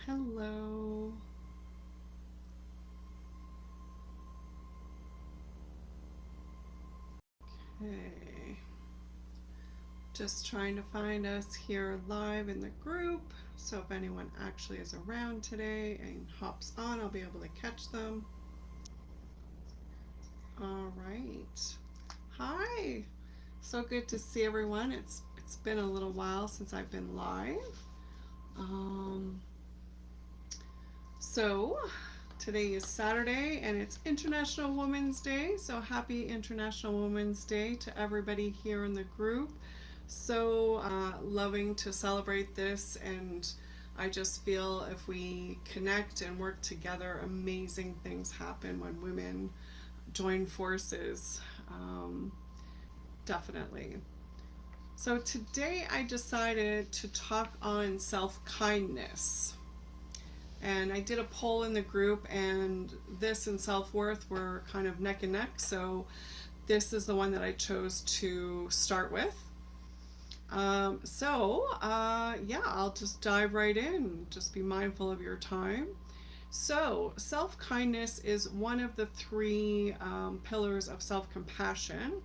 Hello. Okay. Just trying to find us here live in the group. So if anyone actually is around today and hops on, I'll be able to catch them. All right. Hi. So good to see everyone. It's been a little while since I've been live. Um, so today is Saturday and it's International Women's Day. So happy International Women's Day to everybody here in the group. So loving to celebrate this, and I just feel if we connect and work together, amazing things happen when women join forces. Um, Definitely. So today I decided to talk on self kindness. And I did a poll in the group, and this and self worth were kind of neck and neck. So this is the one that I chose to start with. Yeah, I'll just dive right in. Just be mindful of your time. So, self kindness is one of the three pillars of self compassion,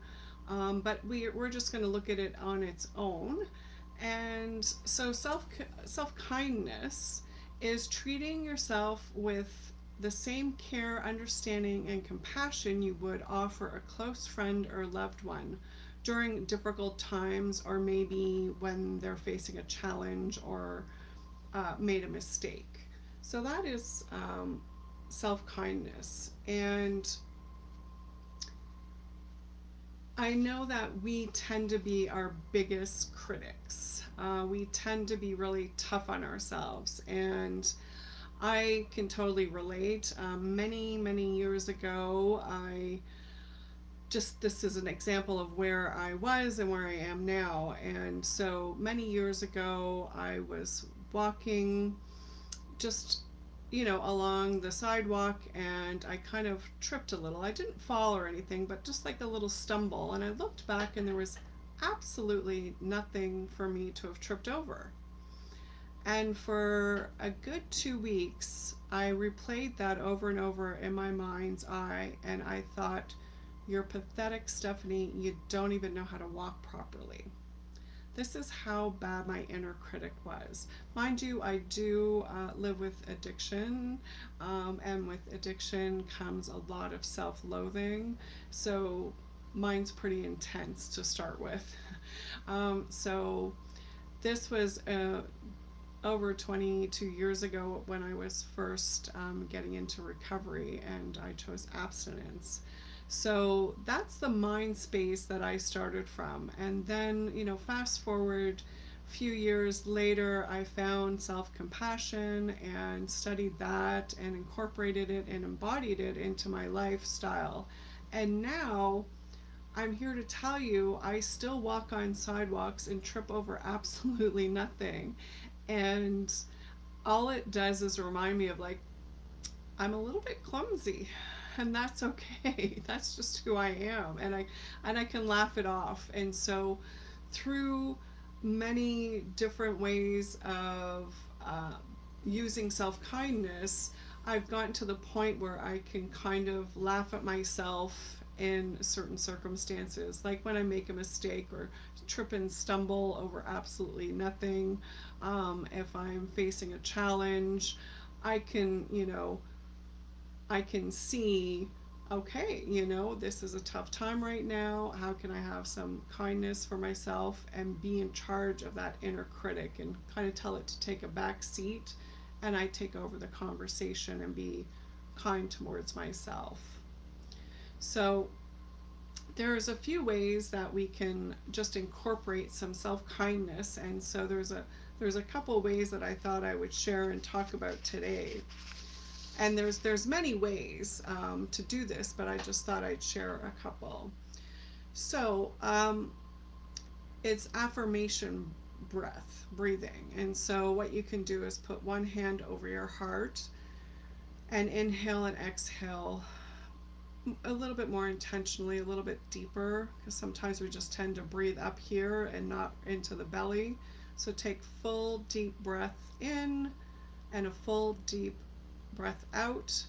but we're just going to look at it on its own. And so, self kindness is treating yourself with the same care, understanding, and compassion you would offer a close friend or loved one during difficult times, or maybe when they're facing a challenge or made a mistake. So that is self kindness. And I know that we tend to be our biggest critics. We tend to be really tough on ourselves. And I can totally relate. Many years ago, this is an example of where I was and where I am now. And so many years ago, I was walking just along the sidewalk, and I kind of tripped a little. I didn't fall or anything, but just like a little stumble. And I looked back, and there was absolutely nothing for me to have tripped over. And for a good 2 weeks, I replayed that over and over in my mind's eye, and I thought, "You're pathetic, Stephanie. You don't even know how to walk properly." This is how bad my inner critic was. Mind you, I do live with addiction, and with addiction comes a lot of self loathing. So mine's pretty intense to start with. So this was over 22 years ago when I was first getting into recovery, and I chose abstinence. So that's the mind space that I started from. And then, fast forward a few years later, I found self compassion and studied that and incorporated it and embodied it into my lifestyle. And now I'm here to tell you, I still walk on sidewalks and trip over absolutely nothing. And all it does is remind me of, like, I'm a little bit clumsy, and that's okay. That's just who I am, and I can laugh it off. And so through many different ways of using self-kindness, I've gotten to the point where I can kind of laugh at myself in certain circumstances, like when I make a mistake or trip and stumble over absolutely nothing. If I'm facing a challenge, I can, I can see, okay, this is a tough time right now. How can I have some kindness for myself and be in charge of that inner critic and kind of tell it to take a back seat, and I take over the conversation and be kind towards myself. So there's a few ways that we can just incorporate some self-kindness, and so there's a couple ways that I thought I would share and talk about today. And there's many ways to do this, but I just thought I'd share a couple. So it's affirmation breathing. And so what you can do is put one hand over your heart and inhale and exhale a little bit more intentionally, a little bit deeper, because sometimes we just tend to breathe up here and not into the belly. So take full deep breath in and a full deep breath out.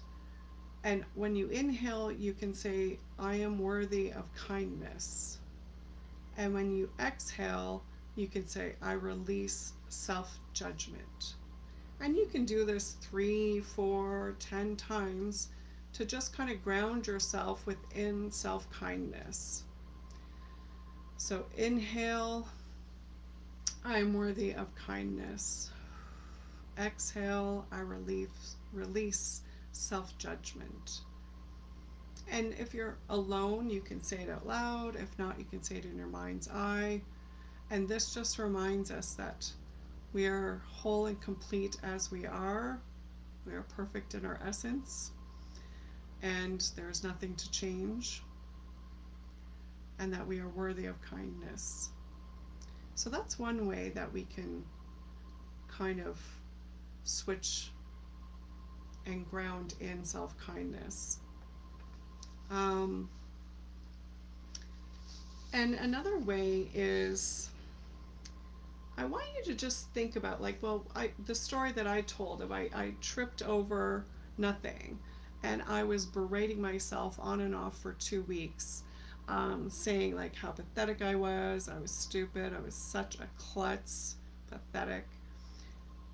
And when you inhale, you can say, I am worthy of kindness. And when you exhale, you can say, I release self judgment. And you can do this 3, 4, 10 times to just kind of ground yourself within self kindness. So inhale, I am worthy of kindness. Exhale, I release self judgment. And if you're alone, you can say it out loud. If not, you can say it in your mind's eye. And this just reminds us that we are whole and complete as we are. We are perfect in our essence, and there is nothing to change, and that we are worthy of kindness. So that's one way that we can kind of switch and ground in self-kindness. And another way is, I want you to just think about, like, well, the story that I told of I tripped over nothing, and I was berating myself on and off for 2 weeks, saying like how pathetic I was stupid, I was such a klutz, pathetic.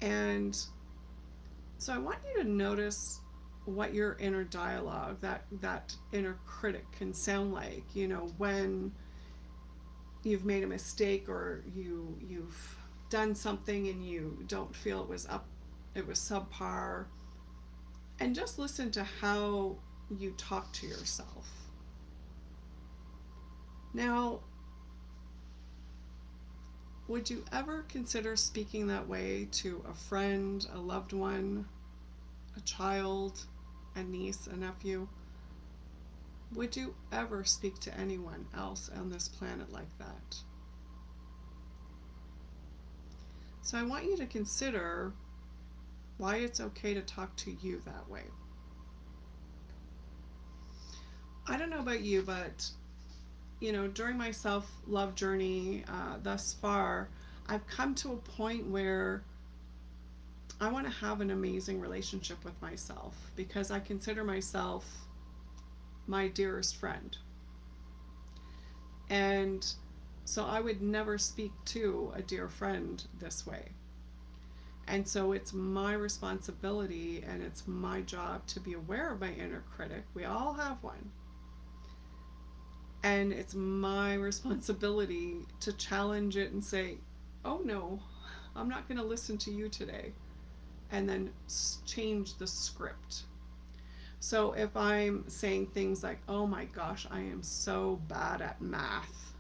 And so I want you to notice what your inner dialogue, that inner critic can sound like, when you've made a mistake, or you've done something and you don't feel it was subpar, and just listen to how you talk to yourself. Now, would you ever consider speaking that way to a friend, a loved one, a child, a niece, a nephew? Would you ever speak to anyone else on this planet like that? So I want you to consider why it's okay to talk to you that way. I don't know about you, but during my self-love journey thus far, I've come to a point where I want to have an amazing relationship with myself, because I consider myself my dearest friend. And so I would never speak to a dear friend this way. And so it's my responsibility and it's my job to be aware of my inner critic. We all have one. And it's my responsibility to challenge it and say, oh no, I'm not going to listen to you today. And then change the script. So if I'm saying things like, oh my gosh, I am so bad at math,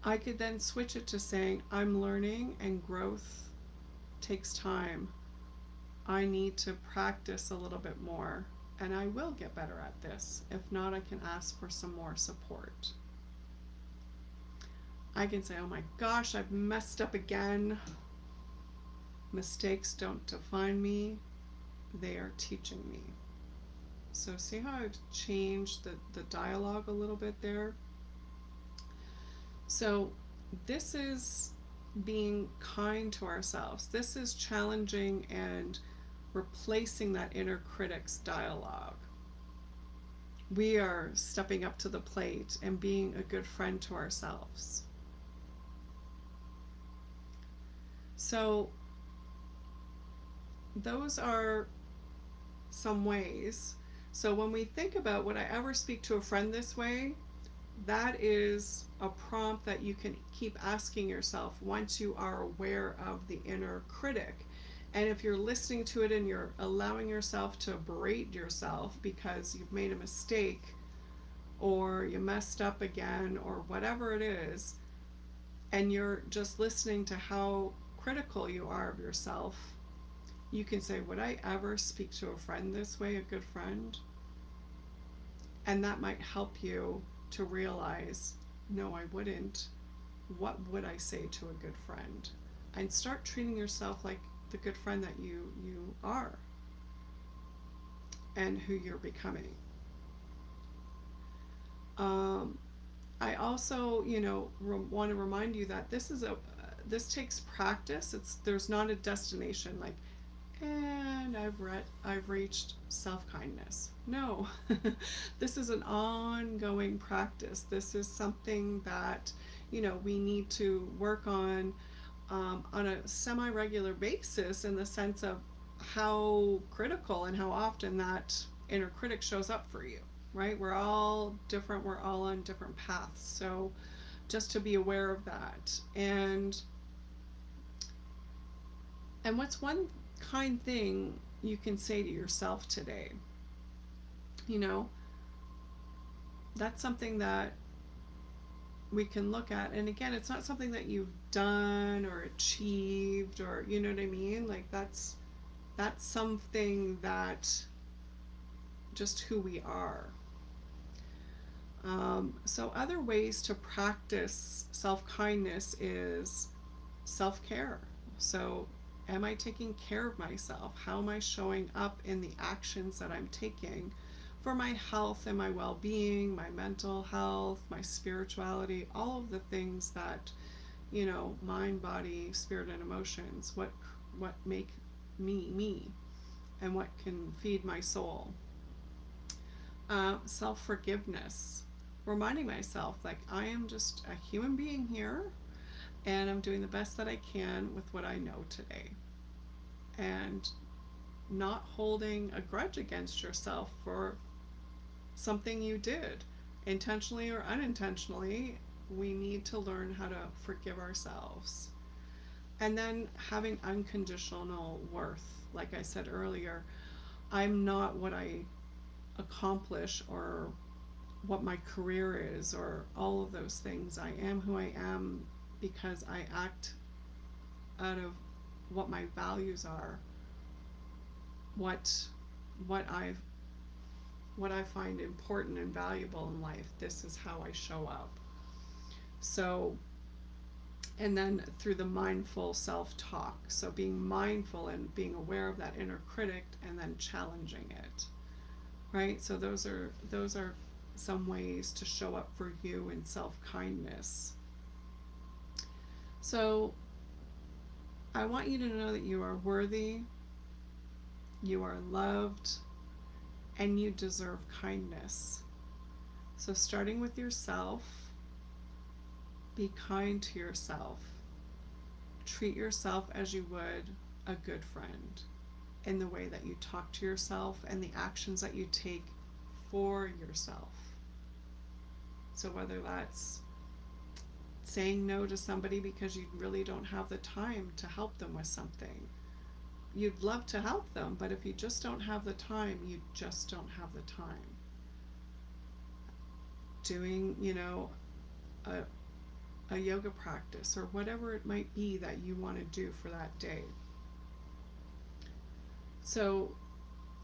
I could then switch it to saying, I'm learning and growth takes time. I need to practice a little bit more, and I will get better at this. If not, I can ask for some more support. I can say, oh my gosh, I've messed up again. Mistakes don't define me, they are teaching me. So see how I've changed the dialogue a little bit there? So this is being kind to ourselves. This is challenging and replacing that inner critic's dialogue. We are stepping up to the plate and being a good friend to ourselves. So those are some ways. So when we think about, would I ever speak to a friend this way, that is a prompt that you can keep asking yourself once you are aware of the inner critic. And if you're listening to it and you're allowing yourself to berate yourself because you've made a mistake or you messed up again or whatever it is, and you're just listening to how critical you are of yourself, you can say, would I ever speak to a friend this way, a good friend? And that might help you to realize, no, I wouldn't. What would I say to a good friend? And start treating yourself like the good friend that you are and who you're becoming. I also, want to remind you that this is this takes practice. There's not a destination like, and I've reached self-kindness. No. This is an ongoing practice. This is something that, we need to work on a semi-regular basis, in the sense of how critical and how often that inner critic shows up for you, right? We're all different, we're all on different paths. So just to be aware of that. And what's one kind thing you can say to yourself today? You know, that's something that we can look at. And again, it's not something that you've done or achieved, or you know what I mean? Like that's something that just who we are. So other ways to practice self-kindness is self-care. So am I taking care of myself? How am I showing up in the actions that I'm taking for my health and my well-being, my mental health, my spirituality, all of the things that, mind, body, spirit, and emotions, what make me me, and what can feed my soul. Self-forgiveness, reminding myself, like, I am just a human being here, and I'm doing the best that I can with what I know today. And not holding a grudge against yourself for something you did, intentionally or unintentionally. We need to learn how to forgive ourselves. And then having unconditional worth. Like I said earlier, I'm not what I accomplish or what my career is or all of those things. I am who I am because I act out of what my values are, what I find important and valuable in life. This is how I show up. So, and then through the mindful self-talk. So being mindful and being aware of that inner critic, and then challenging it. Right? So those are some ways to show up for you in self-kindness. So I want you to know that you are worthy, you are loved, and you deserve kindness. So starting with yourself, be kind to yourself. Treat yourself as you would a good friend, in the way that you talk to yourself and the actions that you take for yourself. So whether that's saying no to somebody because you really don't have the time to help them with something. You'd love to help them, but if you just don't have the time, you just don't have the time. Doing, a yoga practice or whatever it might be that you want to do for that day. So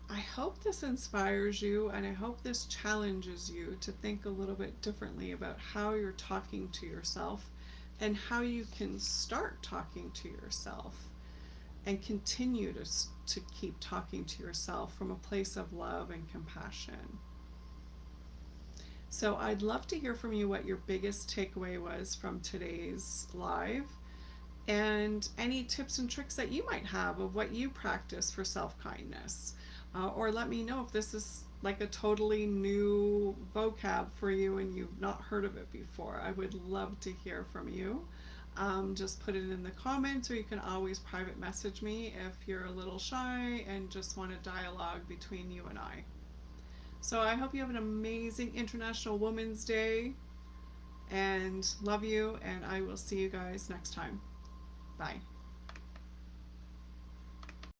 I hope this inspires you, and I hope this challenges you to think a little bit differently about how you're talking to yourself, and how you can start talking to yourself and continue to keep talking to yourself from a place of love and compassion. So I'd love to hear from you what your biggest takeaway was from today's live, and any tips and tricks that you might have of what you practice for self-kindness. Or let me know if this is like a totally new vocab for you and you've not heard of it before. I would love to hear from you. Just put it in the comments, or you can always private message me if you're a little shy and just want a dialogue between you and I. So I hope you have an amazing International Women's Day, and love you, and I will see you guys next time. Bye.